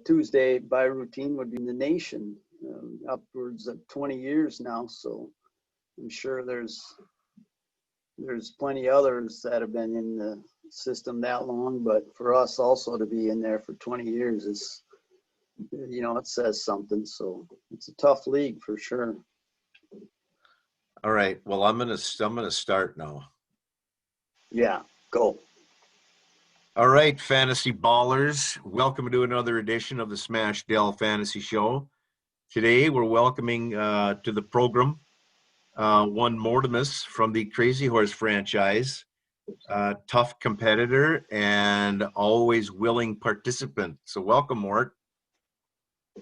Tuesday by routine would be in the nation, upwards of 20 years now. So I'm sure there's plenty others that have been in the system that long, but for us also to be in there for 20 years is, it says something. So it's a tough league for sure. All right. Well, I'm gonna start now. Yeah, go. All right, fantasy ballers, welcome to another edition of the Smash Dell Fantasy Show. Today we're welcoming to the program one Mortimus from the Crazy Horse franchise, tough competitor and always willing participant. So welcome, Mort.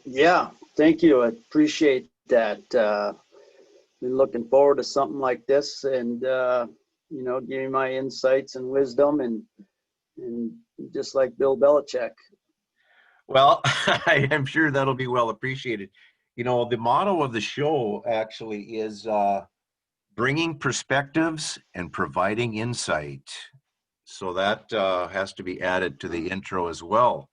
Yeah, thank you. I appreciate that. Been looking forward to something like this, and giving my insights and wisdom, and just like Bill Belichick. Well, I am sure that'll be well appreciated. The motto of the show actually is bringing perspectives and providing insight. So that has to be added to the intro as well.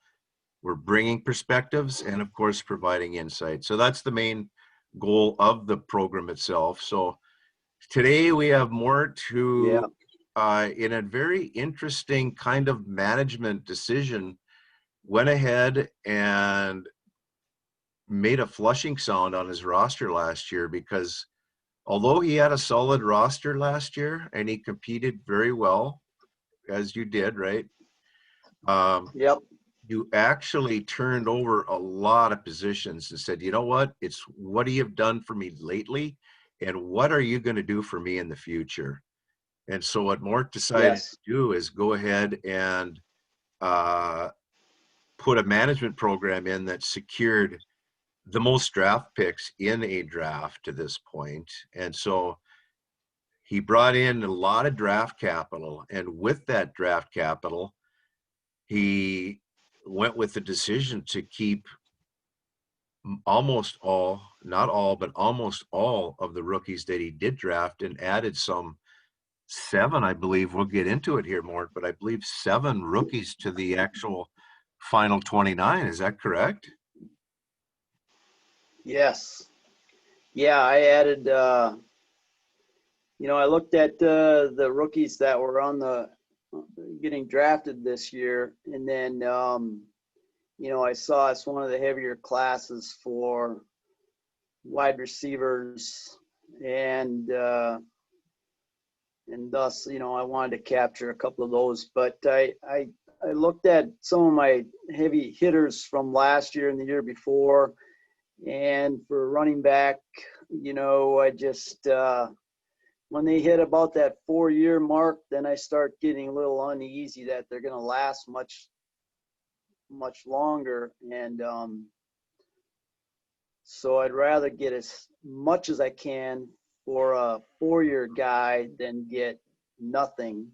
We're bringing perspectives and, of course, providing insight. So that's the main goal of the program itself. So today we have Mort, who, in a very interesting kind of management decision, went ahead and made a flushing sound on his roster last year, because although he had a solid roster last year and he competed very well, as you did, right? Yep. You actually turned over a lot of positions and said, you know what? It's what you have done for me lately, and what are you going to do for me in the future? And so what Mort decided to do is go ahead and put a management program in that secured the most draft picks in a draft to this point. And so he brought in a lot of draft capital, and with that draft capital, he went with the decision to keep almost all, not all, but almost all of the rookies that he did draft, and added some 7, I believe. We'll get into it here more, but I believe 7 rookies to the actual final 29. Is that correct? Yes. Yeah, I added, I looked at the rookies that were on the getting drafted this year, and then, I saw it's one of the heavier classes for wide receivers, and thus, I wanted to capture a couple of those. But I looked at some of my heavy hitters from last year and the year before, and for running back, I just when they hit about that 4-year mark, then I start getting a little uneasy that they're going to last much longer. And so I'd rather get as much as I can for a 4-year guy than get nothing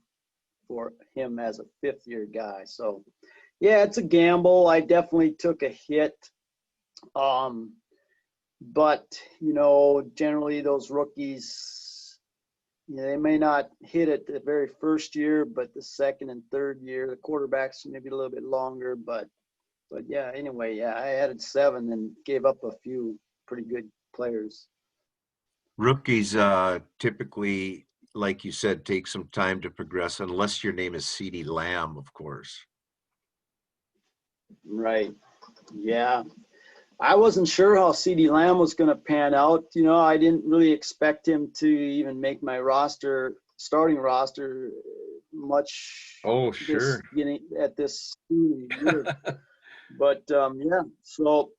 for him as a 5th-year guy. So, yeah, it's a gamble. I definitely took a hit. But, generally those rookies, they may not hit it the very first year, but the second and third year, the quarterbacks maybe a little bit longer. But yeah, anyway, I added 7 and gave up a few pretty good players. Rookies typically, like you said, take some time to progress, unless your name is CeeDee Lamb, of course. Right. Yeah. I wasn't sure how CeeDee Lamb was going to pan out. I didn't really expect him to even make my starting roster much. Oh, sure. At this year. But, yeah. So,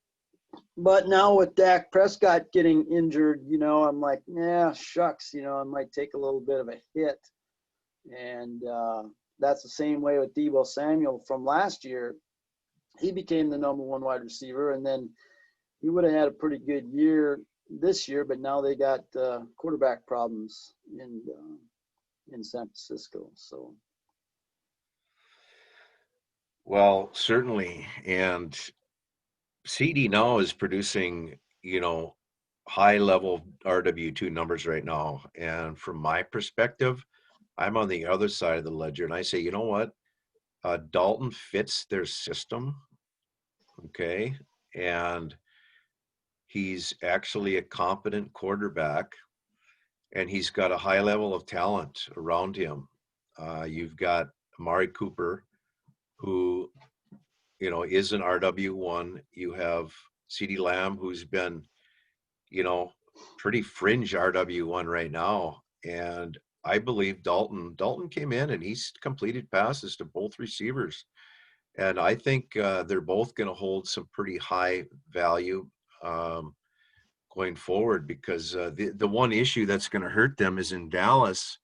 but now with Dak Prescott getting injured, I'm like, yeah, shucks, I might take a little bit of a hit. And that's the same way with Deebo Samuel from last year. He became the number 1 wide receiver, and then he would have had a pretty good year this year, but now they got quarterback problems in San Francisco. So, well, certainly, and CeeDee now is producing, high-level RW2 numbers right now. And from my perspective, I'm on the other side of the ledger, and I say, you know what? Dalton fits their system okay? And he's actually a competent quarterback, and he's got a high level of talent around him. You've got Amari Cooper, who, you know, is an RW1. You have CeeDee Lamb, who's been, you know, pretty fringe RW1 right now. And I believe Dalton came in and he's completed passes to both receivers. And I think they're both going to hold some pretty high value going forward, because the one issue that's going to hurt them is in Dallas,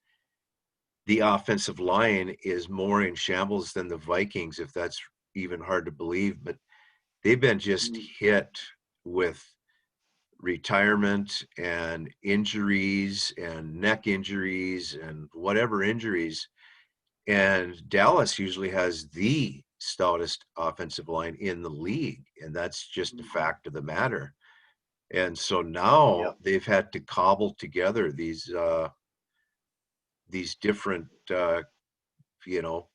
the offensive line is more in shambles than the Vikings, if that's even hard to believe. But they've been just hit with retirement and injuries and neck injuries and whatever injuries. And Dallas usually has the stoutest offensive line in the league, and that's just a fact of the matter. And so now they've had to cobble together these different, you know,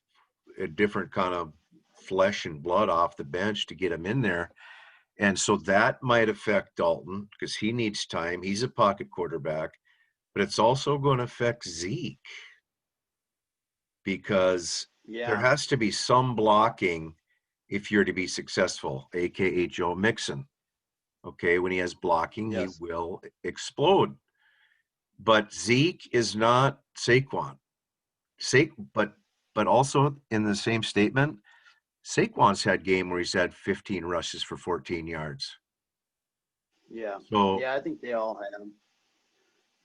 a different kind of flesh and blood off the bench to get them in there. And so that might affect Dalton because he needs time. He's a pocket quarterback, but it's also going to affect Zeke because there has to be some blocking if you're to be successful, aka Joe Mixon. Okay, when he has blocking, he will explode. But Zeke is not Saquon. But also in the same statement, Saquon's had game where he's had 15 rushes for 14 yards. Yeah. So yeah, I think they all had them.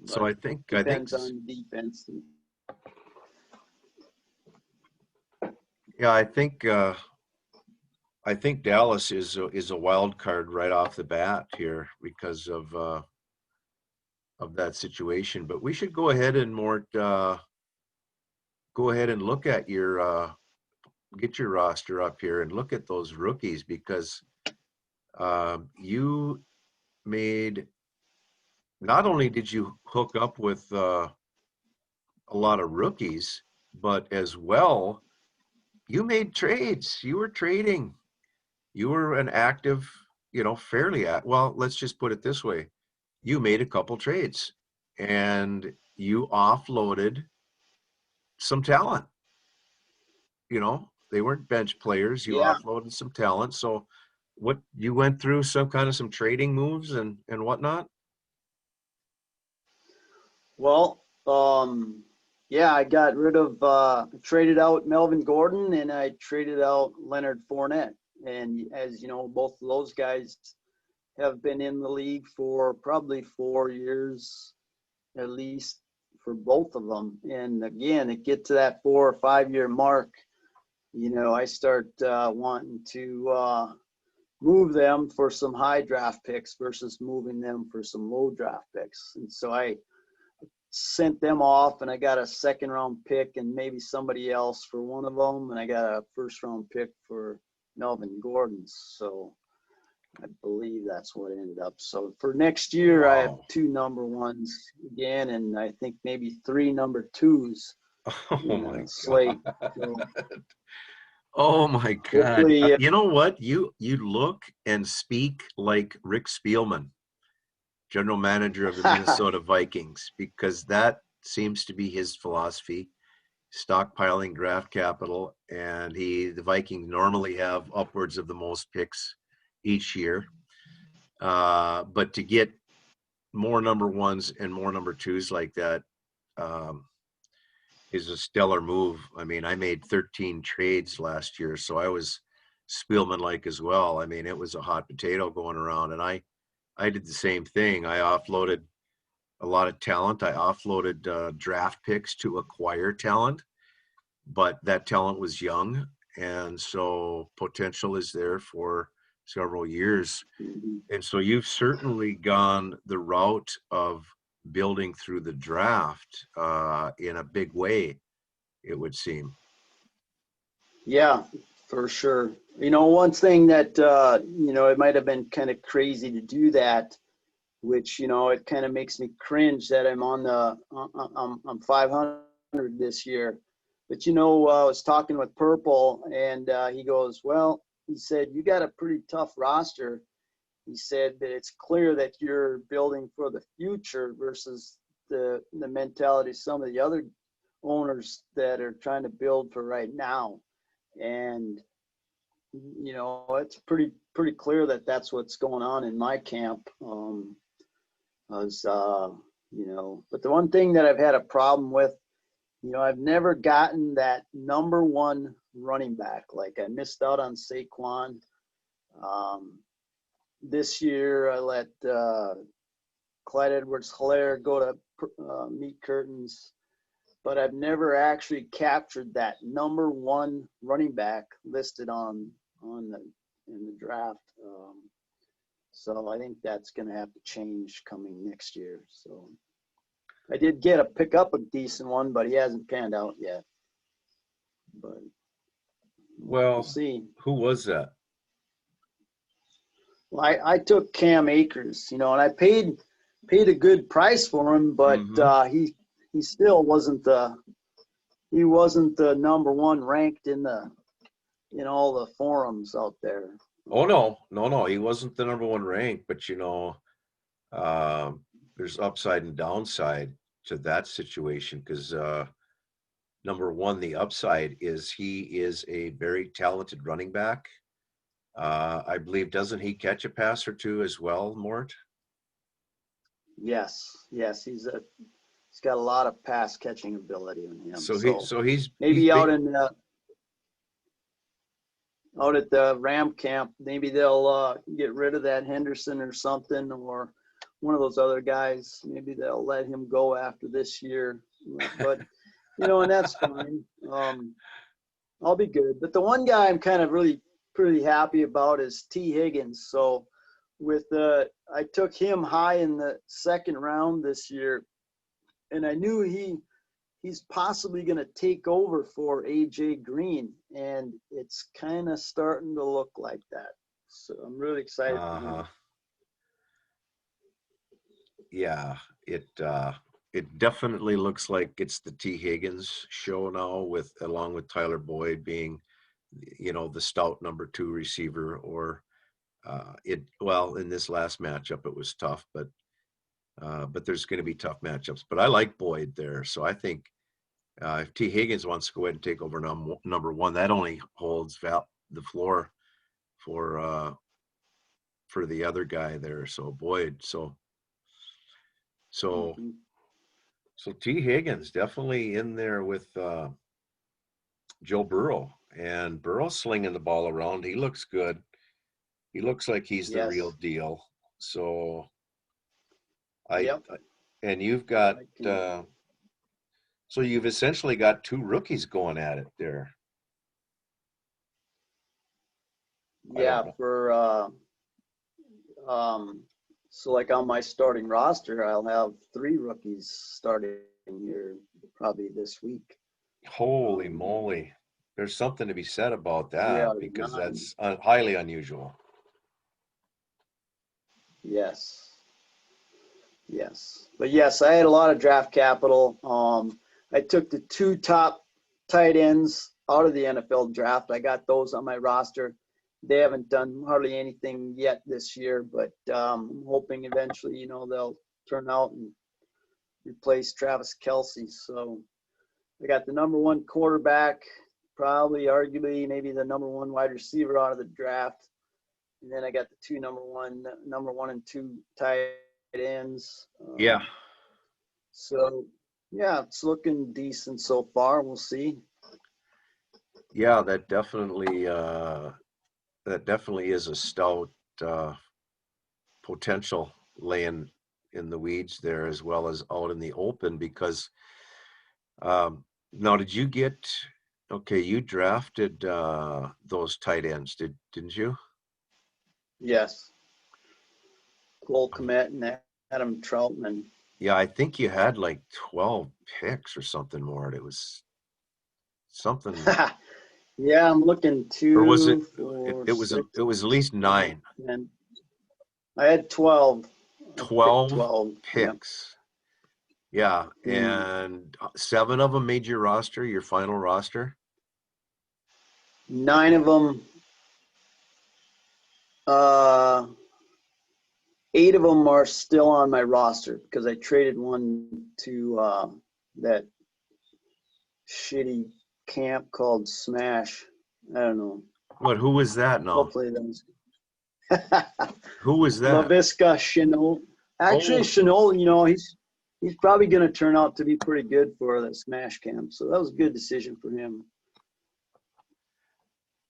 So I think depends on defense. Yeah, I think Dallas is a wild card right off the bat here because of that situation. But we should go ahead and look at your get your roster up here and look at those rookies, because you made, not only did you hook up with a lot of rookies, but as well, you made trades. You were trading. You were an active, fairly well, let's just put it this way. You made a couple trades and you offloaded some talent. They weren't bench players. You offloaded some talent. So what, you went through some trading moves and whatnot? Well, I got rid of, traded out Melvin Gordon, and I traded out Leonard Fournette. And as you know, both of those guys have been in the league for probably 4 years, at least for both of them. And again, it get to that 4 or 5 year mark, I start wanting to move them for some high draft picks versus moving them for some low draft picks. And so I sent them off, and I got a second round pick and maybe somebody else for one of them, and I got a first round pick for Melvin Gordon. So I believe that's what ended up. So for next year, I have 2 number ones again, and I think maybe 3 number 2s in the slate. So, oh my God. You know what? You look and speak like Rick Spielman, general manager of the Minnesota Vikings, because that seems to be his philosophy, stockpiling draft capital. And the Vikings normally have upwards of the most picks each year. But to get more number 1s and more number 2s like that is a stellar move. I mean, I made 13 trades last year, so I was Spielman-like as well. I mean, it was a hot potato going around, and I did the same thing. I offloaded a lot of talent. I offloaded draft picks to acquire talent, but that talent was young, and so potential is there for several years. And so you've certainly gone the route of building through the draft in a big way, it would seem. Yeah, for sure. One thing that, it might have been kind of crazy to do that, which, it kind of makes me cringe that I'm I'm 500 this year. But, I was talking with Purple, and he goes, well, he said, you got a pretty tough roster. He said that it's clear that you're building for the future versus the mentality of some of the other owners that are trying to build for right now. And, it's pretty clear that that's what's going on in my camp. But the one thing that I've had a problem with, I've never gotten that number one running back. Like I missed out on Saquon. This year I let Clyde Edwards-Helaire go to meet curtains, but I've never actually captured that number one running back listed in the draft. So I think that's going to have to change coming next year. So I did pick up a decent one, but he hasn't panned out yet. But we'll see. Who was that? Well, I took Cam Akers, and I paid a good price for him, but he still wasn't the number one ranked in all the forums out there. Oh no, he wasn't the number one ranked, but there's upside and downside to that situation because number one, the upside is he is a very talented running back. I believe, doesn't he catch a pass or two as well, Mort? Yes, he's got a lot of pass catching ability in him. So he's maybe out at the Ram camp, maybe they'll get rid of that Henderson or something, or one of those other guys. Maybe they'll let him go after this year. But and that's fine. I'll be good. But the one guy I'm kind of really pretty happy about is T. Higgins. So I took him high in the second round this year, and I knew he's possibly going to take over for AJ Green, and it's kind of starting to look like that. So I'm really excited for him. Yeah, it definitely looks like it's the T. Higgins show now, along with Tyler Boyd being the stout number two receiver, or in this last matchup it was tough, but there's going to be tough matchups. But I like Boyd there, so I think if T. Higgins wants to go ahead and take over number one, that only holds the floor for the other guy there. So Boyd, so T. Higgins definitely in there with Joe Burrow. And Burrow's slinging the ball around. He looks good. He looks like he's the real deal. So and you've got so you've essentially got two rookies going at it there. Yeah, so like on my starting roster, I'll have 3 rookies starting here probably this week. Holy moly. There's something to be said about that, because that's highly unusual. Yes. But yes, I had a lot of draft capital. I took the 2 top tight ends out of the NFL draft. I got those on my roster. They haven't done hardly anything yet this year, but I'm hoping eventually, they'll turn out and replace Travis Kelce. So I got the number 1 quarterback, probably arguably maybe the number 1 wide receiver out of the draft. And then I got the 2 number 1 and 2 tight ends. So yeah, it's looking decent so far. We'll see. Yeah, that definitely is a stout potential laying in the weeds there as well as out in the open, because now did you get you drafted those tight ends, didn't you? Yes. Cole Kmet and Adam Troutman. Yeah, I think you had like 12 picks or something more. It was something. Yeah, I'm looking to. Or was it? It was at least 9. And I had 12. 12 picks. Yeah, and 7 of them made your final roster. 9 of them Uh, 8 of them are still on my roster because I traded one to that shitty camp called Smash. I don't know. What? Who was that now? Hopefully that's Who was that? LaVisca Chenault. Actually, Oh, Chenault, you know, he's probably going to turn out to be pretty good for the Smash camp. So that was a good decision for him.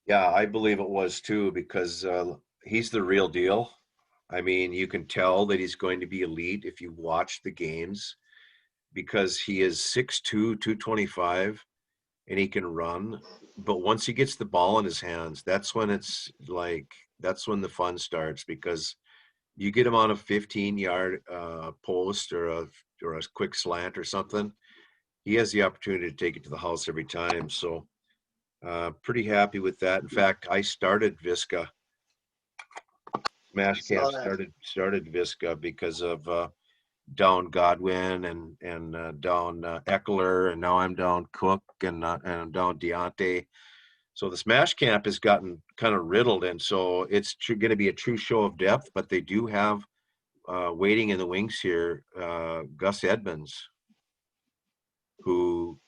yeah, I believe it was too because he's the real deal. I mean, you can tell that he's going to be elite if you watch the games because he is 6'2", 225, and he can run. But once he gets the ball in his hands, that's when it's like that's when the fun starts because you get him on a 15-yard post or a quick slant or something, he has the opportunity to take it to the house every time. So pretty happy with that. In fact, I started Visca. Smash Camp Saw that. started Visca because of down Godwin and down Eckler, and now I'm down Cook and I'm down Deontay. So the Smash Camp has gotten kind of riddled, and so it's going to be a true show of depth. But they do have waiting in the wings here, Gus Edmonds, who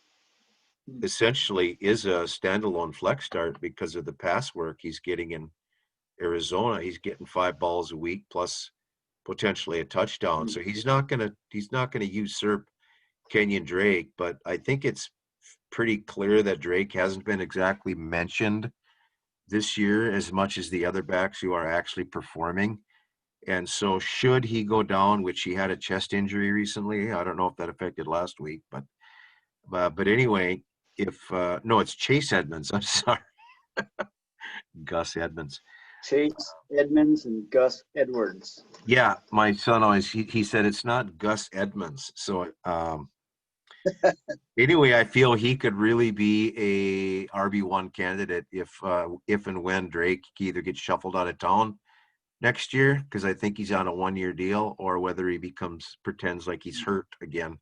essentially is a standalone flex start because of the pass work he's getting in Arizona. He's getting 5 balls a week plus potentially a touchdown. So he's not gonna usurp Kenyon Drake, but I think it's pretty clear that Drake hasn't been exactly mentioned this year as much as the other backs who are actually performing. And so should he go down, which he had a chest injury recently, I don't know if that affected last week, but anyway, if no, it's Chase Edmonds. I'm sorry, Gus Edmonds. Chase Edmonds and Gus Edwards. Yeah, my son always he said it's not Gus Edmonds. So anyway, I feel he could really be a RB1 candidate if and when Drake either gets shuffled out of town next year, because I think he's on a 1-year deal, or whether he pretends like he's hurt again.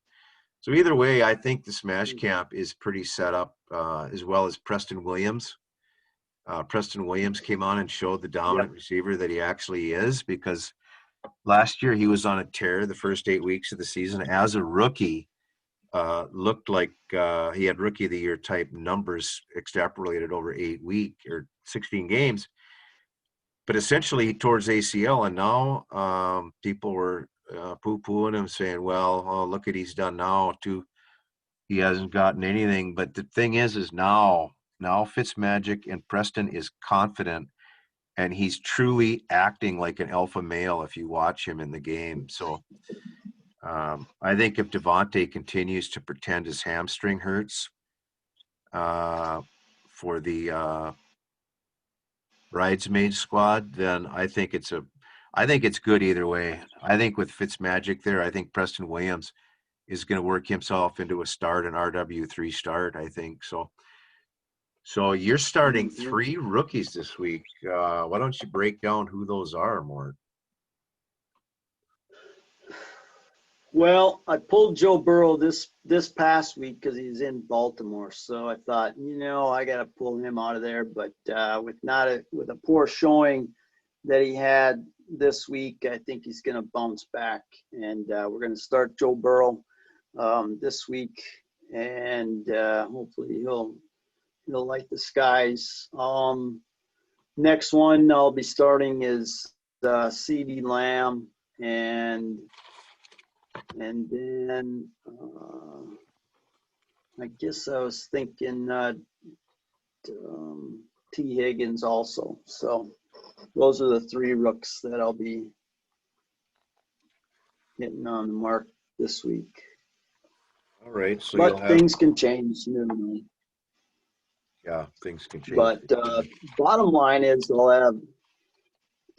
So either way, I think the Smash Camp is pretty set up, as well as Preston Williams. Preston Williams came on and showed the dominant receiver that he actually is, because last year he was on a tear the first 8 weeks of the season as a rookie. Looked like he had rookie of the year type numbers extrapolated over 8 weeks or 16 games. But essentially towards ACL, and now people were poo-pooing him, saying, well, oh, look at he's done now too. He hasn't gotten anything. But the thing is now Fitzmagic and Preston is confident, and he's truly acting like an alpha male if you watch him in the game. So I think if Devontae continues to pretend his hamstring hurts for the bridesmaid squad, then I think it's good either way. I think with Fitzmagic there, I think Preston Williams is going to work himself into a start, an RW3 start, I think. So you're starting 3 rookies this week. Why don't you break down who those are, Mort? Well, I pulled Joe Burrow this past week because he's in Baltimore. So I thought, you know, I got to pull him out of there. But with a poor showing that he had this week, I think he's going to bounce back, and we're going to start Joe Burrow this week, and hopefully he'll light the skies. Next one I'll be starting is CeeDee Lamb, and then I guess I was thinking T. Higgins also. So those are the 3 rooks that I'll be hitting on the mark this week. All right, so but things can change. You never know. Yeah, things can change. But bottom line is I'll have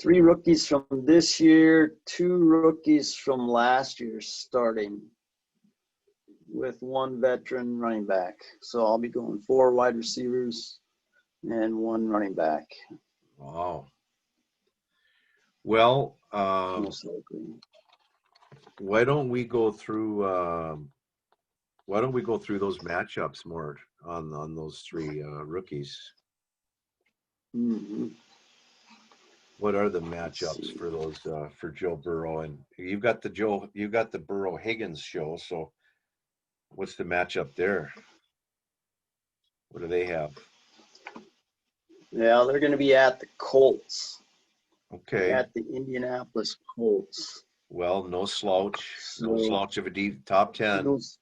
3 rookies from this year, 2 rookies from last year starting, with 1 veteran running back. So I'll be going 4 wide receivers and 1 running back. Wow. Well, Most likely. why don't we go through those matchups more on those 3 rookies? Mm-hmm. What are the Let's matchups see. for those for Joe Burrow? And you've got the Burrow Higgins show. So what's the matchup there? What do they have? Yeah, they're going to be at the Colts, Okay. at the Indianapolis Colts. Well, no So slouch of a deep top 10. those,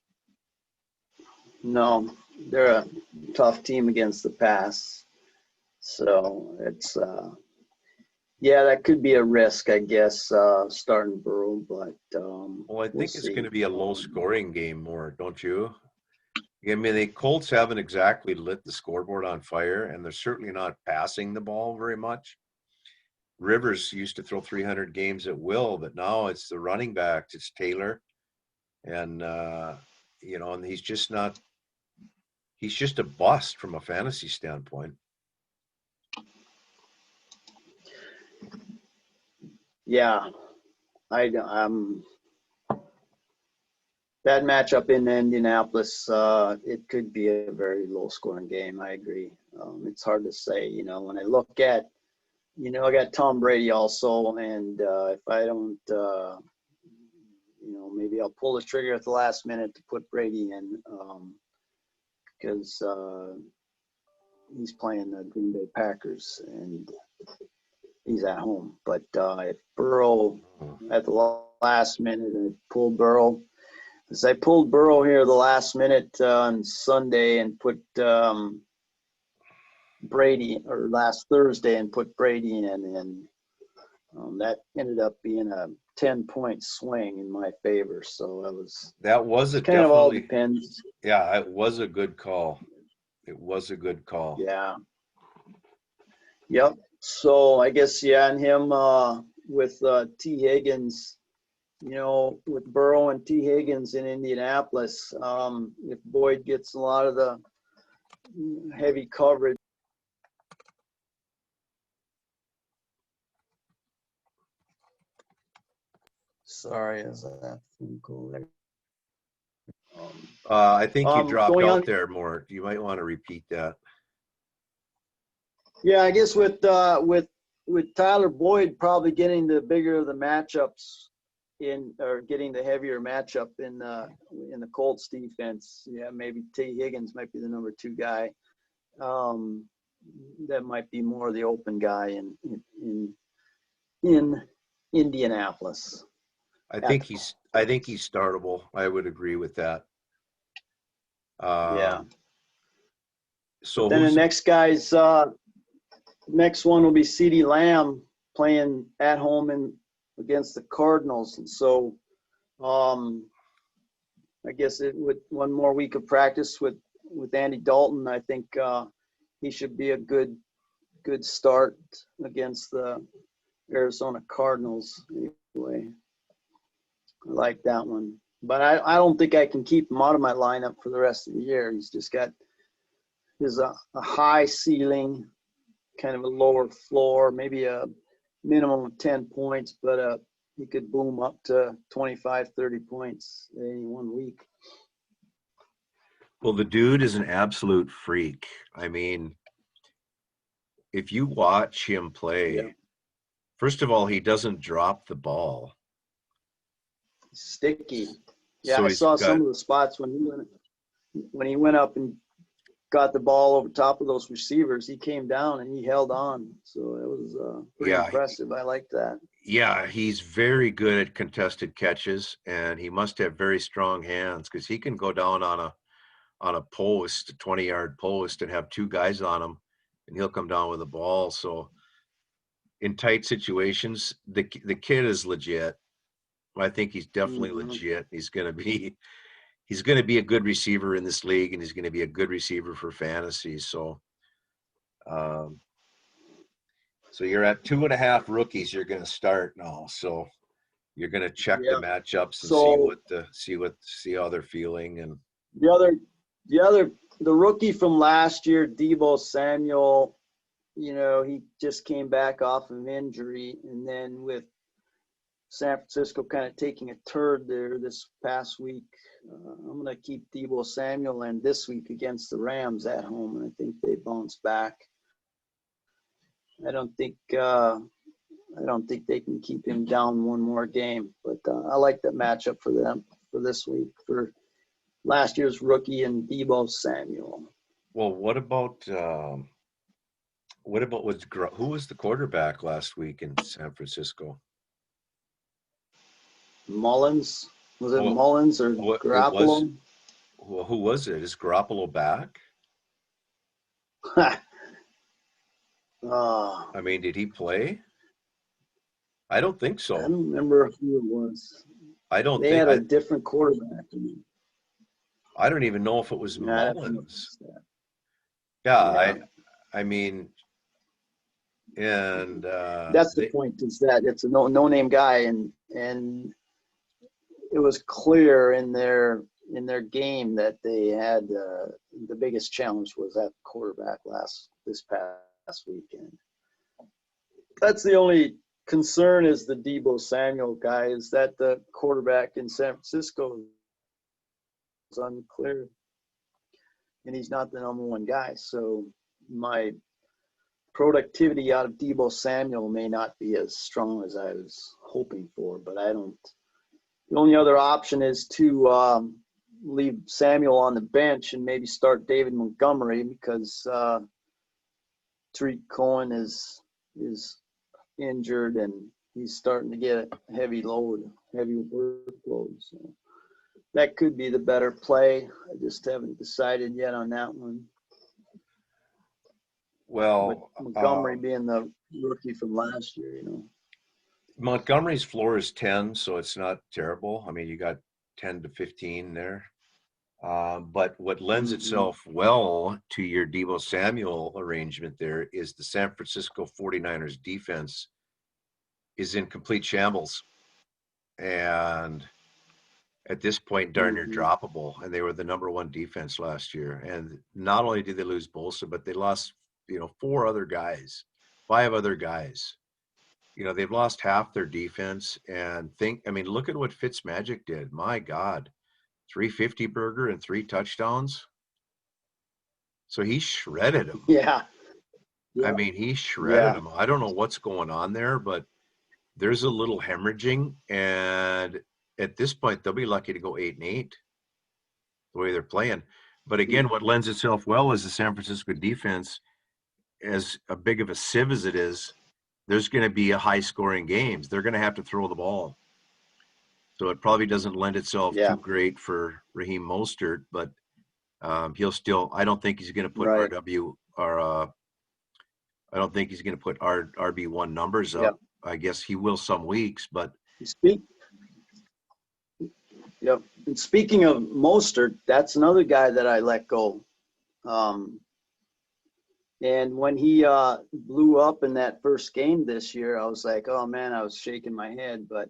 no, they're a tough team against the pass. So it's yeah, that could be a risk, I guess, starting Burrow, but Well, I we'll think it's going see. to be a low scoring game more, don't you? I mean, the Colts haven't exactly lit the scoreboard on fire, and they're certainly not passing the ball very much. Rivers used to throw 300 games at will, but now it's the running backs. It's Taylor, and and he's just not. He's just a bust from a fantasy standpoint. Yeah, that matchup in Indianapolis, it could be a very low scoring game. I agree. It's hard to say, when I look at, I got Tom Brady also, and if I don't, maybe I'll pull the trigger at the last minute to put Brady in, because he's playing the Green Bay Packers and he's at home. But if Burrow at the last minute, I pulled Burrow. As I pulled Burrow here the last minute on Sunday and put Brady, or last Thursday and put Brady in, and that ended up being a 10-point swing in my favor. So That was a kind of all definitely, depends. yeah, it was a good call. It was a good call. Yeah. Yep. So I guess, yeah, and him with T. Higgins, with Burrow and T. Higgins in Indianapolis, if Boyd gets a lot of the heavy coverage. Sorry, is that phone call there? I think you dropped Going on. out there, Mort. You might want to repeat that. Yeah, I guess with Tyler Boyd probably getting the bigger of the matchups or getting the heavier matchup in the Colts defense. Yeah, maybe T. Higgins might be the number 2 guy. That might be more the open guy in Indianapolis. I think he's startable. I would agree with that. Yeah. So Then the next one will be CeeDee Lamb playing at home against the Cardinals, and so I guess with one more week of practice with Andy Dalton, I think he should be a good start against the Arizona Cardinals. Anyway, I like that one, but I don't think I can keep him out of my lineup for the rest of the year. He's just got a high ceiling, kind of a lower floor, maybe a minimum of 10 points, but he could boom up to 25, 30 points any 1 week. Well, the dude is an absolute freak. I mean, if you watch him play, Yeah. first of all, he doesn't drop the ball. Sticky. Yeah, So I he's saw got, some of the spots when he went up and got the ball over top of those receivers. He came down and he held on. So it was pretty impressive. I like that. Yeah, he's very good at contested catches, and he must have very strong hands because he can go down on a post, a 20-yard post, and have 2 guys on him, and he'll come down with the ball. So in tight situations, the kid is legit. I think he's definitely legit. He's going to be a good receiver in this league, and he's going to be a good receiver for fantasy. So, so you're at 2.5 rookies. You're going to start now. So you're going to check the matchups and So see how they're feeling. And the rookie from last year, Deebo Samuel, he just came back off of injury, and then with San Francisco kind of taking a turd there this past week, I'm going to keep Deebo Samuel in this week against the Rams at home, and I think they bounce back. I don't think I don't think they can keep him down one more game. But I like the matchup for them for this week for last year's rookie and Deebo Samuel. Well, who was the quarterback last week in San Francisco? Mullins, was it Well, Mullins or it was. Garoppolo? Who was it? Is Garoppolo back? I mean, did he play? I don't think I so. don't remember who it was. I don't They think had a different quarterback. I don't even know if it was Yeah, I'd have to look Mullins. at that. Yeah, Yeah. I mean, and That's the point, is that it's a no-name guy, and it was clear in their game that they had the biggest challenge was at quarterback this past weekend. That's the only concern, is the Deebo Samuel guy, is that the quarterback in San Francisco is unclear, and he's not the number one guy. So my productivity out of Deebo Samuel may not be as strong as I was hoping for, but I don't. The only other option is to leave Samuel on the bench and maybe start David Montgomery, because Tariq Cohen is injured and he's starting to get a heavy workload. So that could be the better play. I just haven't decided yet on that one. well, With Montgomery being the rookie from last year, Montgomery's floor is 10, so it's not terrible. I mean, you got 10 to 15 there. But what lends itself well to your Deebo Samuel arrangement there is the San Francisco 49ers defense is in complete shambles. And at this point, darn near droppable. And they were the number one defense last year. And not only did they lose Bosa, but they lost, 5 other guys. They've lost half their defense, and look at what Fitzmagic did. My God, 350 burger and 3 touchdowns. So he shredded him. Yeah. I mean, he shredded him. I don't know what's going on there, but there's a little hemorrhaging, and at this point, they'll be lucky to go 8-8 the way they're playing. But again, what lends itself well is the San Francisco defense. As a big of a sieve as it is, there's going to be a high-scoring games. They're going to have to throw the ball. So it probably doesn't lend itself too great for Raheem Mostert, but he'll still. I don't think he's going to put RW or I don't think he's going to put RB1 numbers up. I guess he will some weeks, but And speaking of Mostert, that's another guy that I let go. And when he blew up in that first game this year, I was like, oh man, I was shaking my head. But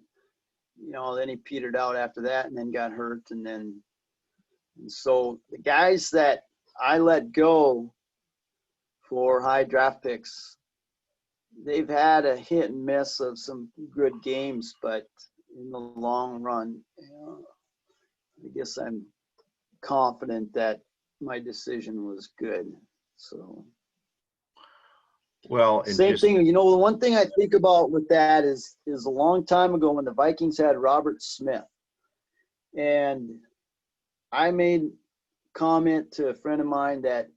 then he petered out after that, and then got hurt, and so the guys that I let go for high draft picks, they've had a hit and miss of some good games, but in the long run, I guess I'm confident that my decision was good. So. Well, same thing. The one thing I think about with that is a long time ago when the Vikings had Robert Smith, and I made comment to a friend of mine that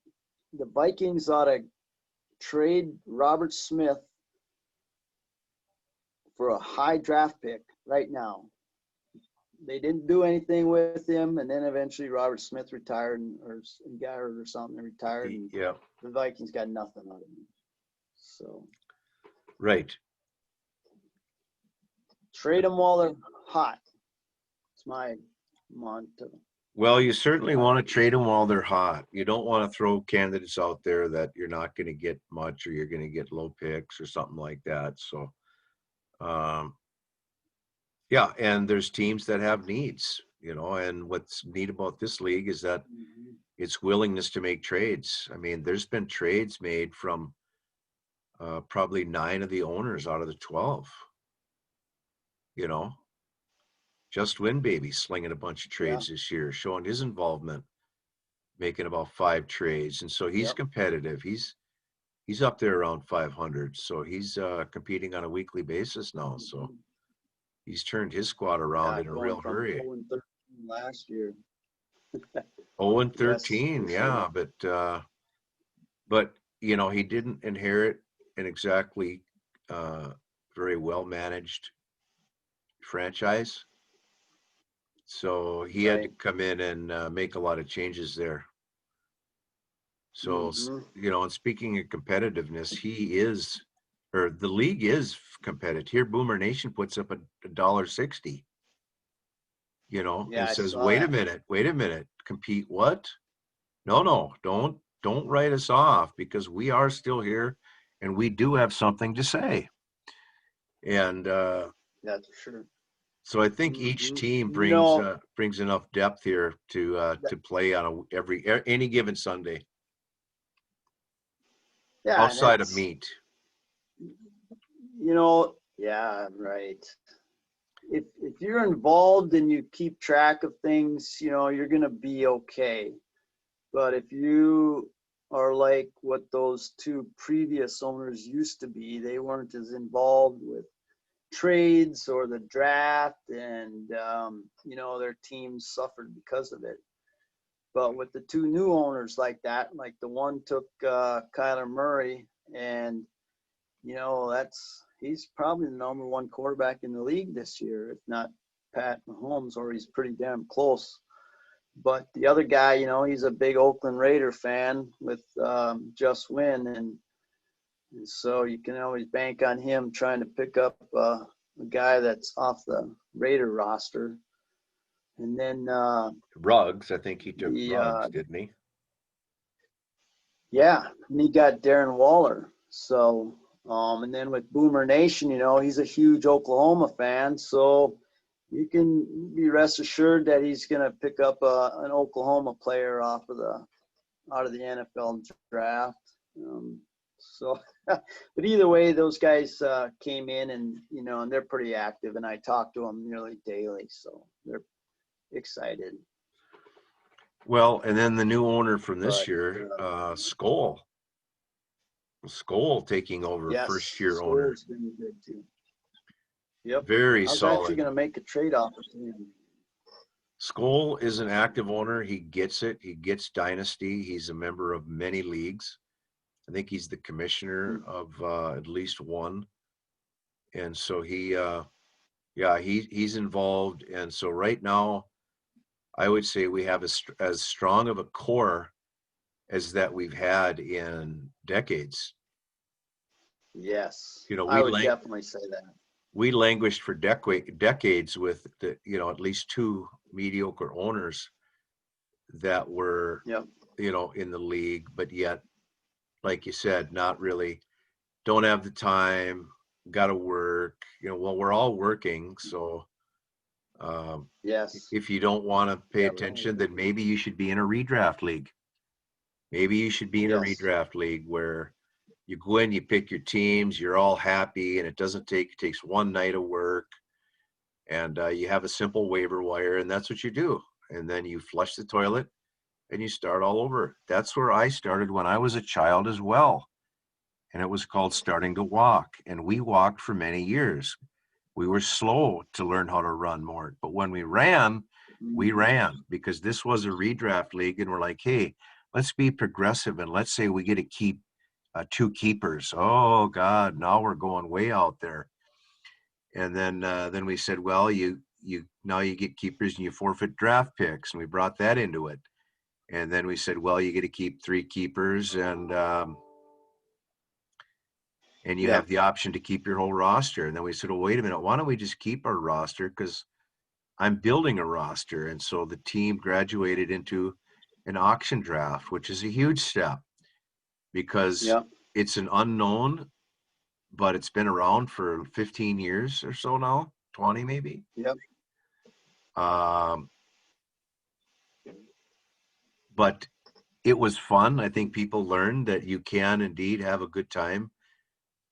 the Vikings ought to trade Robert Smith for a high draft pick right now. They didn't do anything with him, and then eventually Robert Smith retired, or he got hurt or something, and retired. And the Vikings got nothing out of him. So. Right. Trade them while they're hot. It's my motto. Well, you certainly want to trade them while they're hot. You don't want to throw candidates out there that you're not going to get much, or you're going to get low picks or something like that. So, and there's teams that have needs, and what's neat about this league is that it's willingness to make trades. I mean, there's been trades made from probably 9 of the owners out of the 12. Just Win Baby slinging a bunch of trades this year, showing his involvement, making about 5 trades. And so he's competitive. he's up there around 500. So he's competing on a weekly basis now. So he's turned his squad around Yeah, in a going real from hurry. 0 and 13 last year. 0 and Yes, 13, for yeah, sure. but you know, he didn't inherit an exactly very well managed franchise. So he had to Right. come in and make a lot of changes there. So, Hmm. you know, and speaking of competitiveness, he is, or the league is competitive. Here, Boomer Nation puts up a $1.60, you know, Yeah, and I says, saw that. wait a minute, compete what? No, no, don't write us off because we are still here and we do have something to say. And That's for sure. so I think each Hmm. team You know, brings enough depth here that, to play on any given Sunday yeah, and outside of it's, meat. yeah, right. If you're involved and you keep track of things, you're gonna be okay. But if you are like what those two previous owners used to be, they weren't as involved with trades or the draft, and their teams suffered because of it. But with the two new owners like that, like the one took Kyler Murray, and that's he's probably the number one quarterback in the league this year, if not Pat Mahomes, or he's pretty damn close. But the other guy, he's a big Oakland Raider fan with Just Win, and so you can always bank on him trying to pick up a guy that's off the Raider roster. And then Ruggs, I think he took the Ruggs, didn't he? yeah, and he got Darren Waller. So and then with Boomer Nation, he's a huge Oklahoma fan, so you can be rest assured that he's going to pick up an Oklahoma player out of the NFL draft. So, but either way, those guys came in, and they're pretty active, and I talk to them nearly daily, so they're excited. Well, and then the new owner from this But year, Skoll taking over first yes, year owner. School's been good too. Yep, Very I was actually solid. going to make a trade offer to him. Skoll is an active owner. He gets it. He gets Dynasty. He's a member of many leagues. I think he's the commissioner of at least one. And so yeah, he's involved. And so right now, I would say we have as strong of a core as that we've had in decades. Yes, You know, I would definitely say that. we languished for decades with at least two mediocre owners that were, Yep. in the league, but yet, like you said, not really, don't have the time, got to work, well, we're all working. So um, Yes. if you don't want to pay Yeah. Right. attention, then maybe you should be in a redraft league. Maybe you should be in a Yes. redraft league where you go in, you pick your teams, you're all happy, and it takes one night of work, and you have a simple waiver wire, and that's what you do. And then you flush the toilet and you start all over. That's where I started when I was a child as well. And it was called starting to walk. And we walked for many years. We were slow to learn how to run more. But when we Mhm. ran because this was a redraft league. And we're like, hey, let's be progressive. And let's say we get to keep two keepers. Oh, God, now we're going way out there. And then we said, well, you now you get keepers and you forfeit draft picks. And we brought that into it. And then we said, well, you get to keep three keepers and you Yeah. have the option to keep your whole roster. And then we said, well, wait a minute, why don't we just keep our roster? Because I'm building a roster. And so the team graduated into an auction draft, which is a huge step because Yeah. it's an unknown, but it's been around for 15 years or so now, 20 maybe. Yep. Um, but it was fun. I think people learned that you can indeed have a good time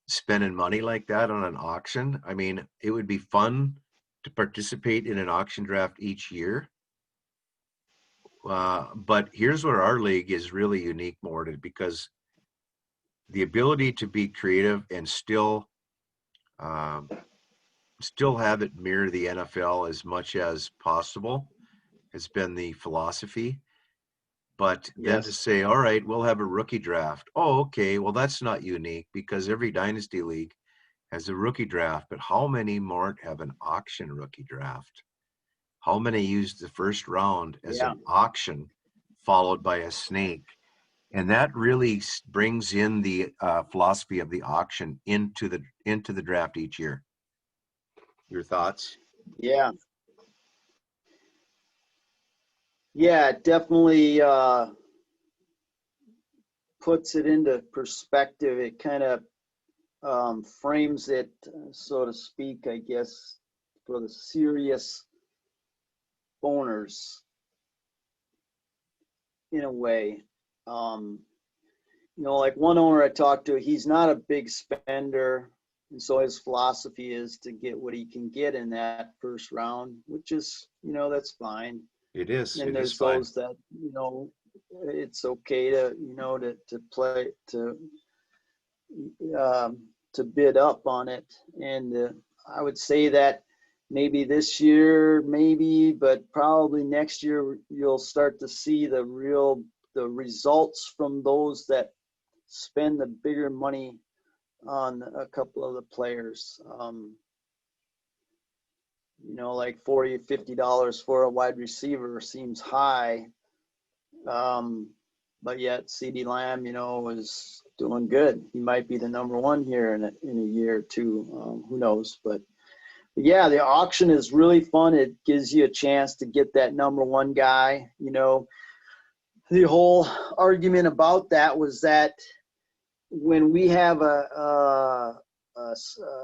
spending money like that on an auction. I mean, it would be fun to participate in an auction draft each year. But here's where our league is really unique, Morton, because the ability to be creative and um, still have it mirror the NFL as much as possible has been the philosophy. But then to Yes. say, all right, we'll have a rookie draft. Oh, okay. Well, that's not unique because every dynasty league has a rookie draft. But how many more have an auction rookie draft? How many use the first round as Yeah. an auction followed by a snake? And that really brings in the philosophy of the auction into the draft each year. Your thoughts? Yeah. Yeah, it definitely puts it into perspective. It kind of frames it, so to speak, I guess, for the serious owners in a way. Um, like one owner I talked to, he's not a big spender. And so his philosophy is to get what he can get in that first round, which is, that's fine. It is. And It is there's fine. those that, it's okay to, to play, to bid up on it. And I would say that maybe this year, maybe, but probably next year, you'll start to see the results from those that spend the bigger money on a couple of the players. Like $40, $50 for a wide receiver seems high. But yet CeeDee Lamb, is doing good. He might be the number one here in a year or two. Who knows? But yeah, the auction is really fun. It gives you a chance to get that number one guy. The whole argument about that was that when we have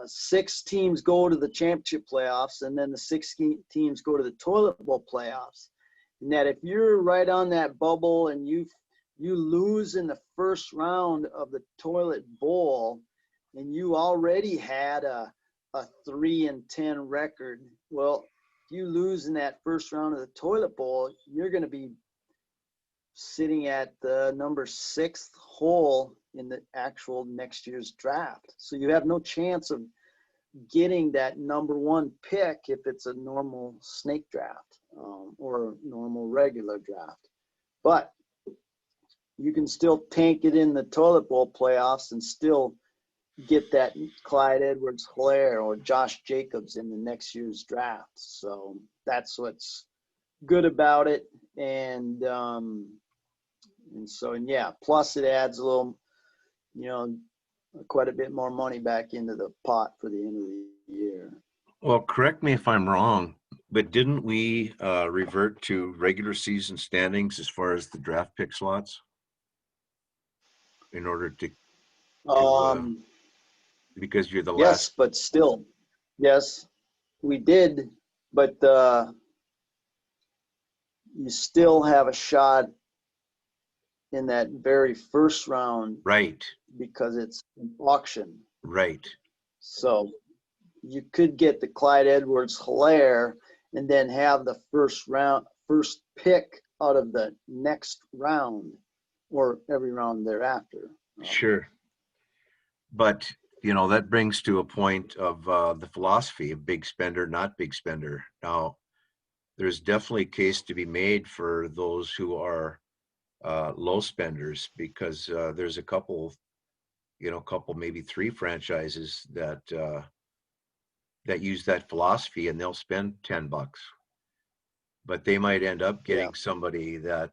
six teams go to the championship playoffs and then the 16 teams go to the toilet bowl playoffs, and that if you're right on that bubble and you lose in the first round of the toilet bowl and you already had a 3-10 record, well, if you lose in that first round of the toilet bowl, you're going to be sitting at the number 6th hole in the actual next year's draft. So you have no chance of getting that number one pick if it's a normal snake draft or a normal regular draft. But you can still tank it in the toilet bowl playoffs and still get that Clyde Edwards-Helaire or Josh Jacobs in the next year's draft. So that's what's good about it. And so, yeah, plus it adds a little, quite a bit more money back into the pot for the end of the year. Well, correct me if I'm wrong, but didn't we revert to regular season standings as far as the draft pick slots in order to because you're the yes, last? but still, yes, we did, but you still have a shot in that very first round, Right. because it's an auction. Right. So you could get the Clyde Edwards-Helaire and then have the first pick out of the next round or every round thereafter. Sure. But, that brings to a point of the philosophy of big spender, not big spender. Now, there's definitely a case to be made for those who are low spenders because there's a couple, maybe 3 franchises that use that philosophy and they'll spend $10, but they might end up getting somebody that,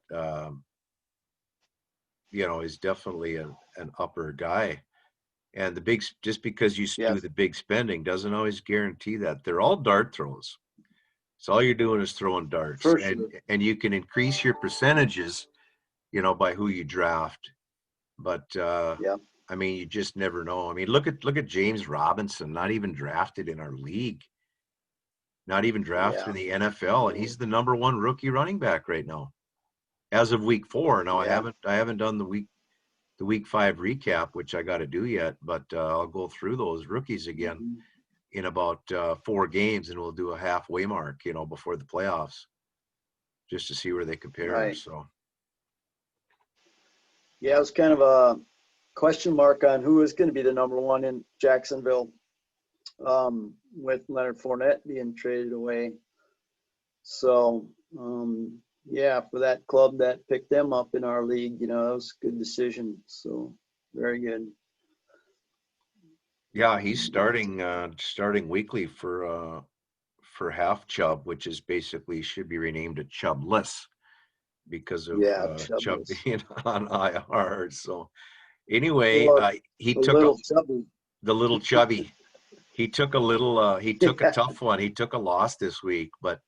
is definitely an upper guy. And just because you do the big spending doesn't always guarantee that. They're all dart throws. So all you're doing is throwing darts. For sure. And you can increase your percentages, by who you draft. But I mean, you just never know. I mean, look at James Robinson, not even drafted in our league. Not even drafted in the NFL, and he's the number 1 rookie running back right now, as of week 4. Now I haven't done the week 5 recap, which I got to do yet, but I'll go through those rookies again in about 4 games, and we'll do a halfway mark, before the playoffs, just to see where they compare. Right. So yeah, it was kind of a question mark on who is going to be the number one in Jacksonville, with Leonard Fournette being traded away. So, yeah, for that club that picked them up in our league, that was a good decision. So, very good. Yeah, he's starting weekly for Half Chubb, which is basically should be renamed to Chubless because of Chubb Chubbs. being on IR. So anyway, Well, he a took little chubby. the little chubby. He took a tough one. He took a loss this week, but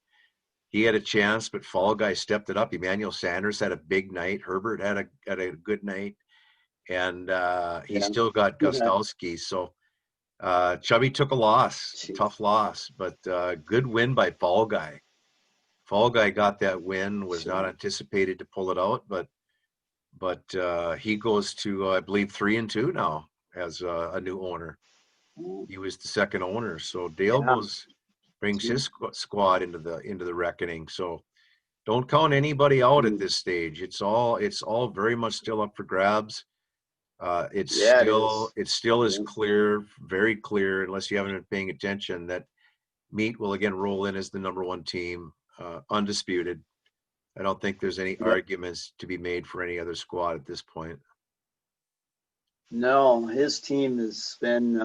he had a chance. But Fall Guy stepped it up. Emmanuel Sanders had a big night. Herbert had a good night, and he Yeah. still got Gostowski. So Chubby took a loss, tough loss, but good win by Fall Guy. Fall Guy got that win. Was not anticipated to pull it out, but he goes to I believe 3-2 now as a new owner. He was the second owner, so Dale brings his squad into the reckoning. So don't count anybody out at this stage. It's all very much still up for grabs. It still is clear, very clear, unless you haven't been paying attention, that Meat will again roll in as the number one team, undisputed. I don't think there's any arguments to be made for any other squad at this point. No, his team has been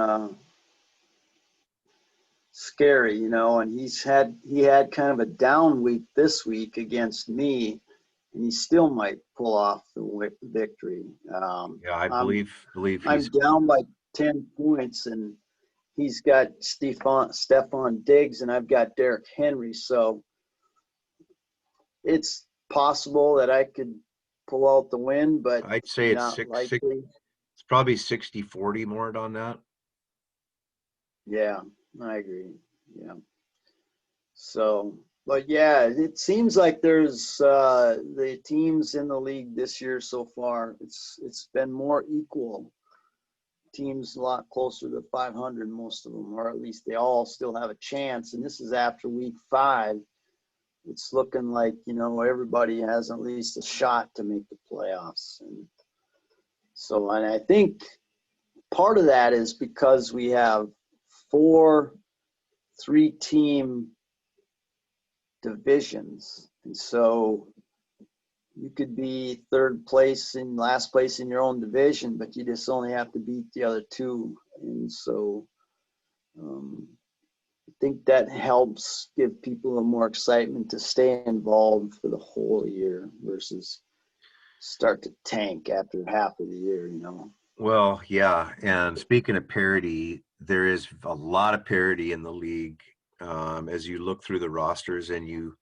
scary, and he had kind of a down week this week against me, and he still might pull off the victory. Yeah, I believe I'm down by 10 points, and he's got Stephon Diggs, and I've got Derrick Henry. So it's possible that I could pull out the win, but I'd say not likely. It's probably 60-40 more on that. Yeah, I agree. Yeah. So, but yeah, it seems like there's the teams in the league this year so far. It's been more equal. Teams a lot closer to 500, most of them, or at least they all still have a chance. And this is after week 5. It's looking like everybody has at least a shot to make the playoffs. And so, and I think part of that is because we have 4 3-team divisions, and so you could be last place in your own division, but you just only have to beat the other 2. And so I think that helps give people a little more excitement to stay involved for the whole year versus start to tank after half of the year. Well, yeah, and speaking of parity, there is a lot of parity in the league. As you look through the rosters and you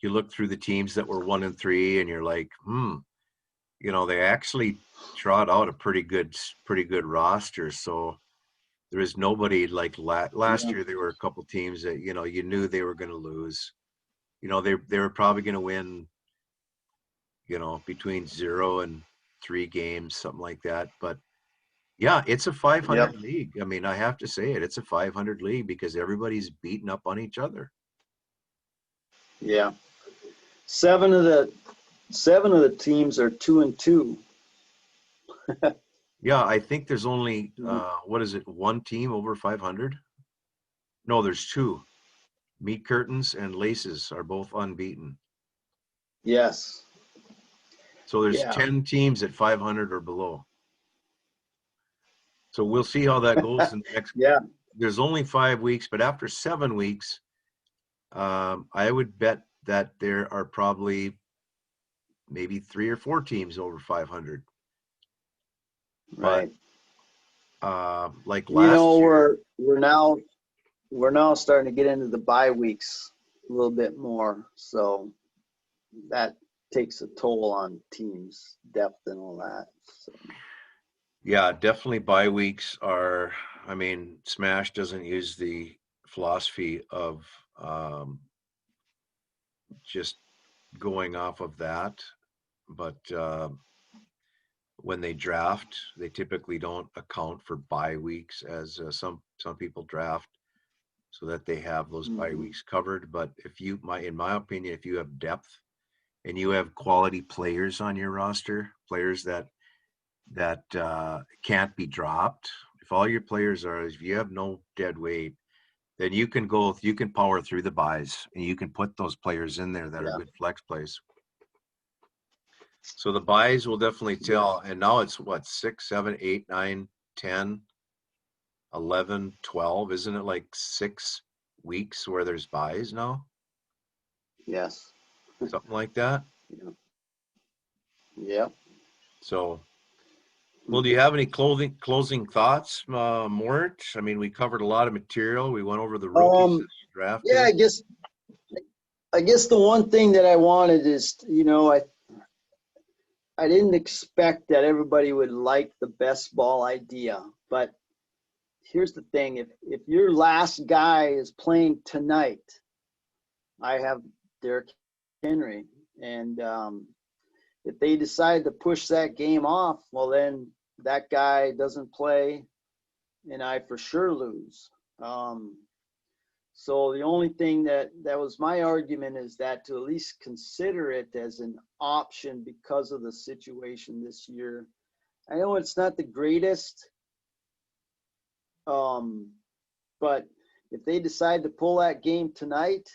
look through the teams that were 1-3, and you're like, they actually trot out a pretty good roster. So there is nobody like last year. There were a couple teams that you knew they were going to lose. They were probably going to win, between 0 and 3 games, something like that. But yeah, it's a 500 league. I mean, I have to say it's a 500 league because everybody's beating up on each other. Yeah. 7 of the teams are 2-2. Yeah, I think there's only one team over 500? No, there's 2. Meat Curtains and Laces are both unbeaten. Yes. So there's 10 teams at 500 or below. So we'll see how that goes in the next. There's only 5 weeks, but after 7 weeks, I would bet that there are probably maybe 3 or 4 teams over 500. Right. But like last year, we're now starting to get into the bye weeks a little bit more, so that takes a toll on teams' depth and all that. So. Yeah, definitely bye weeks are. I mean, Smash doesn't use the philosophy of just going off of that, but when they draft, they typically don't account for bye weeks as some people draft, so that they have those bye weeks covered. But in my opinion, if you have depth and you have quality players on your roster, players that that can't be dropped. If all your players are, if you have no dead weight, then you can power through the buys and you can put those players in there that are Yeah. good flex plays. So the buys will definitely tell. And now it's what, 6, 7, 8, 9, 10, 11, 12. Isn't it like 6 weeks where there's buys now? Yes. Something like that. Yeah. So, well, do you have any closing thoughts, Mort? I mean, we covered a lot of material. We went over the rookies that you drafted. Yeah, I guess the one thing that I wanted is, I didn't expect that everybody would like the best ball idea, but here's the thing. If your last guy is playing tonight, I have Derrick Henry, and if they decide to push that game off, well, then that guy doesn't play, and I for sure lose. So the only thing that was my argument is that to at least consider it as an option because of the situation this year. I know it's not the greatest, but if they decide to pull that game tonight,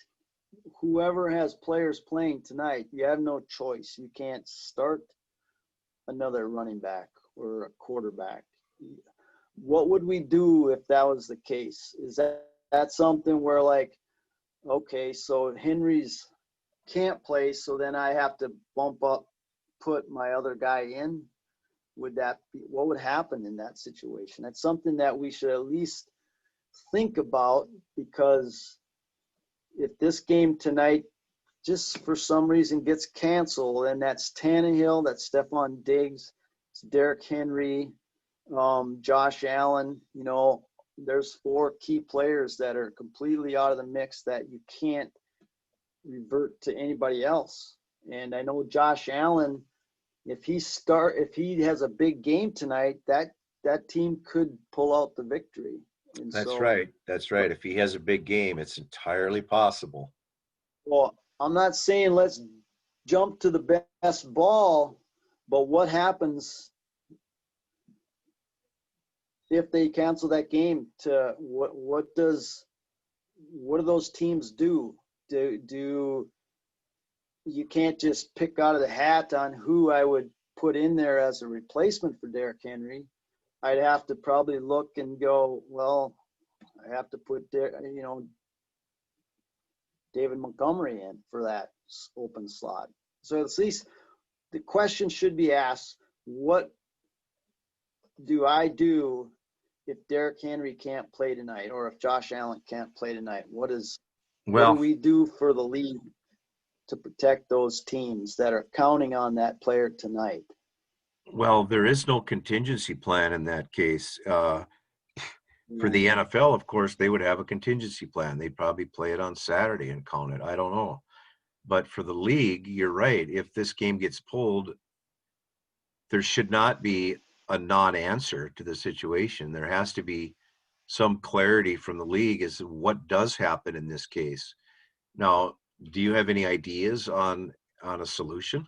whoever has players playing tonight, you have no choice. You can't start another running back or a quarterback. What would we do if that was the case? Is that something where, like, okay, so Henry's can't play, so then I have to put my other guy in? What would happen in that situation? That's something that we should at least think about, because if this game tonight just for some reason gets canceled, and that's Tannehill, that's Stephon Diggs, it's Derrick Henry, Josh Allen, there's 4 key players that are completely out of the mix that you can't revert to anybody else. And I know Josh Allen, if he has a big game tonight, that team could pull out the victory. And That's right. That's right. If he has a big game, it's entirely possible. Well, I'm not saying let's jump to the best ball, but what happens if they cancel that game? What do those teams do? Do you can't just pick out of the hat on who I would put in there as a replacement for Derrick Henry. I'd have to probably look and go, well, I have to put David Montgomery in for that open slot. So at least the question should be asked, what do I do if Derrick Henry can't play tonight, or if Josh Allen can't play tonight? What do we do for the league to protect those teams that are counting on that player tonight? Well, there is no contingency plan in that case. For the NFL, of course, they would have a contingency plan. They'd probably play it on Saturday and count it. I don't know. But for the league, you're right. If this game gets pulled, there should not be a non-answer to the situation. There has to be some clarity from the league as to what does happen in this case. Now, do you have any ideas on a solution?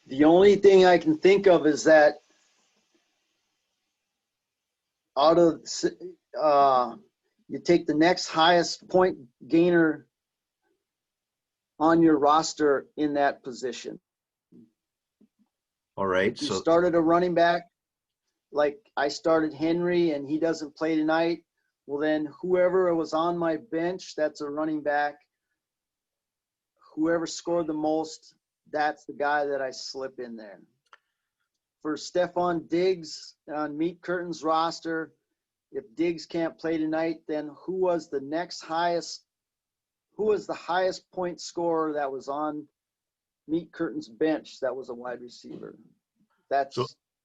The only thing I can think of is that you take the next highest point gainer on your roster in that position. All right. If you started a running back, like I started Henry and he doesn't play tonight, well then whoever was on my bench that's a running back, whoever scored the most, that's the guy that I slip in there. For Stephon Diggs on Meat Curtain's roster, if Diggs can't play tonight, then who was the highest point scorer that was on Meat Curtain's bench that was a wide receiver?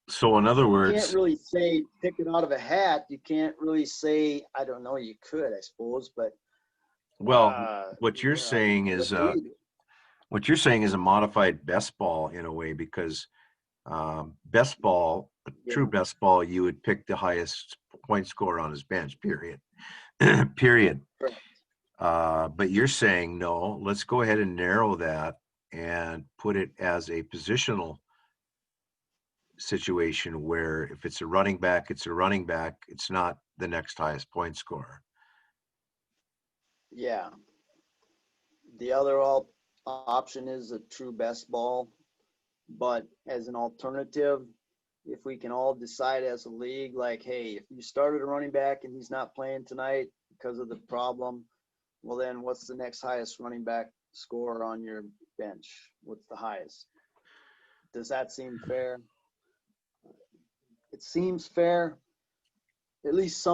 So in other words, you can't really say pick it out of a hat. You can't really say, I don't know, you could, I suppose, but what you're saying is a modified best ball in a way, because best ball, true best ball, you would pick the highest point scorer on his bench, period. Period. But you're saying, no, let's go ahead and narrow that and put it as a positional situation where if it's a running back, it's a running back. It's not the next highest point scorer. Yeah. The other option is a true best ball, but as an alternative, if we can all decide as a league, like, hey, if you started a running back and he's not playing tonight because of the problem, well, then what's the next highest running back score on your bench? What's the highest? Does that seem fair? It seems fair. At least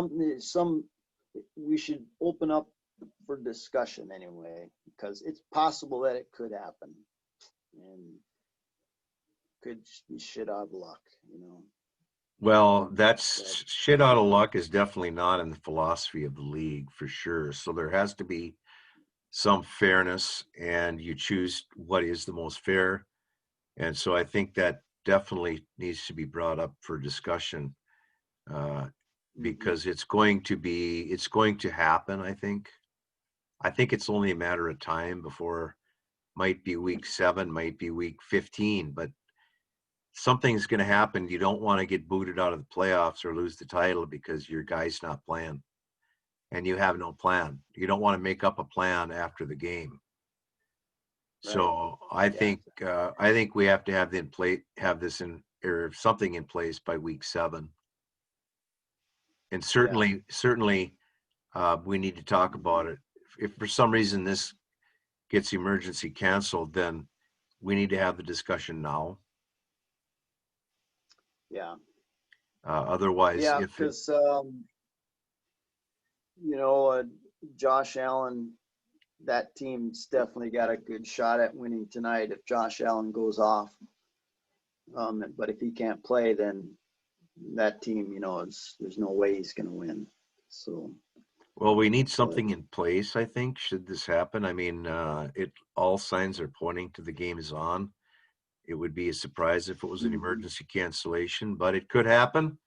we should open up for discussion anyway, because it's possible that it could happen, and could just be shit out of luck, you know. Well, that's shit out of luck is definitely not in the philosophy of the league for sure. So there has to be some fairness, and you choose what is the most fair. And so I think that definitely needs to be brought up for discussion, because it's going to happen. I think it's only a matter of time before, might be week 7, might be week 15, but something's going to happen. You don't want to get booted out of the playoffs or lose the title because your guy's not playing and you have no plan. You don't want to make up a plan after the game. Right. So I think we have to have something in place by week 7. And certainly we need to talk about it. If for some reason this gets emergency canceled, then we need to have the discussion now. Yeah. Otherwise, yeah, because Josh Allen, that team's definitely got a good shot at winning tonight if Josh Allen goes off. But if he can't play, then that team, there's no way he's going to win. So. Well, we need something in place, I think, should this happen. I mean, all signs are pointing to the game is on. It would be a surprise if it was an emergency cancellation, but it could happen.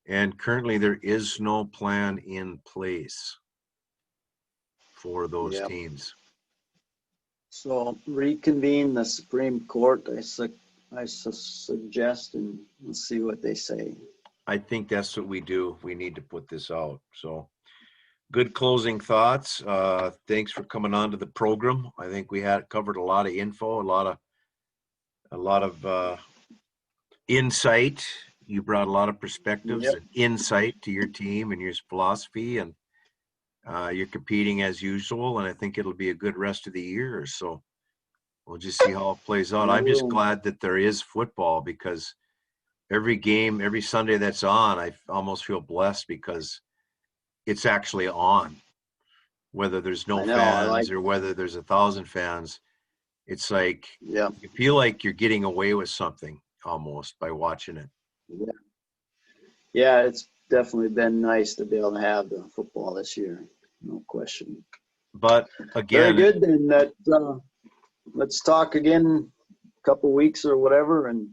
And currently there is no plan in place for those teams. So reconvene the Supreme Court, I suggest, and we'll see what they say. I think that's what we do. We need to put this out. So good closing thoughts. Thanks for coming on to the program. I think we had covered a lot of info, a lot of insight. You brought a lot of perspectives and insight to your team and your philosophy, and you're competing as usual. And I think it'll be a good rest of the year. So we'll just see how it plays out. I'm just glad that there is football, because every game, every Sunday that's on, I almost feel blessed because it's actually on. Whether there's no fans or whether there's 1,000 fans, it's like you feel like you're getting away with something almost by watching it. Yeah, it's definitely been nice to be able to have the football this year, no question. But again, very good. Then let's talk again a couple weeks or whatever, and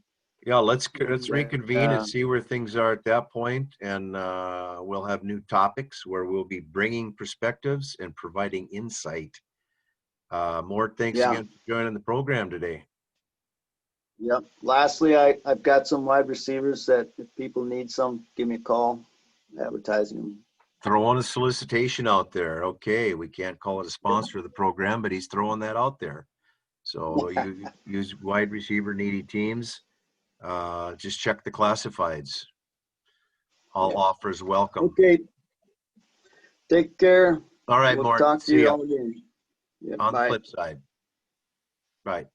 let's reconvene and see where things are at that point, and we'll have new topics where we'll be bringing perspectives and providing insight. Mort, thanks again for joining the program today. Yep. Lastly, I've got some wide receivers that if people need some, give me a call. Advertising them. Throwing a solicitation out there. Okay, we can't call it a sponsor of the program, but he's throwing that out there. So you use wide receiver needy teams. Just check the classifieds. All offers welcome. Okay. Take care. All right, we'll Mort. Talk to you all again. On the flip side. Right.